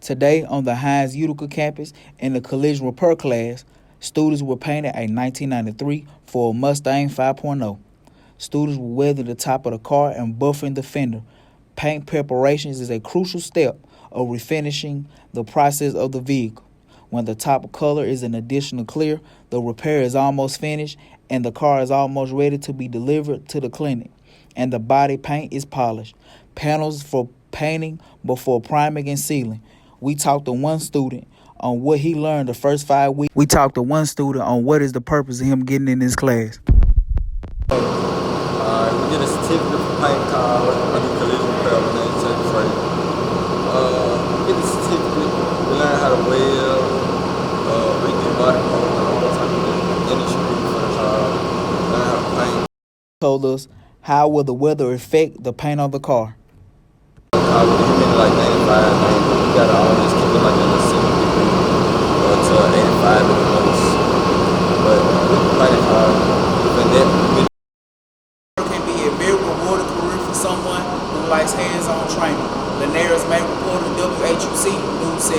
Today on the Heinz Utica campus in the collision repair class, students were painting a 1993 Ford Mustang 5.0. Students were weathering the top of the car and buffing the fender. Paint preparations is a crucial step of refinishing the process of the vehicle. When the top color is an additional clear, the repair is almost finished and the car is almost ready to be delivered to the clinic. And the body paint is polished. Panels for painting before priming and sealing. We talked to one student on what he learned the first 5 weeks. We talked to one student on what is the purpose of him getting in this class. We get a certificate for paint car. I do collision repair with that check freight. We get the certificate. We learn how to weld, read the body part, all type of industry for the car. Learn how to paint. Told us how will the weather affect the paint on the car. I would humidity like 95, 90. You gotta always keep it like in the 70 degree to 85 at the most. But with the paint car, even that Can be a very rewarding career for someone who likes hands-on training. Linares Main Reporter, WHUC, News 7.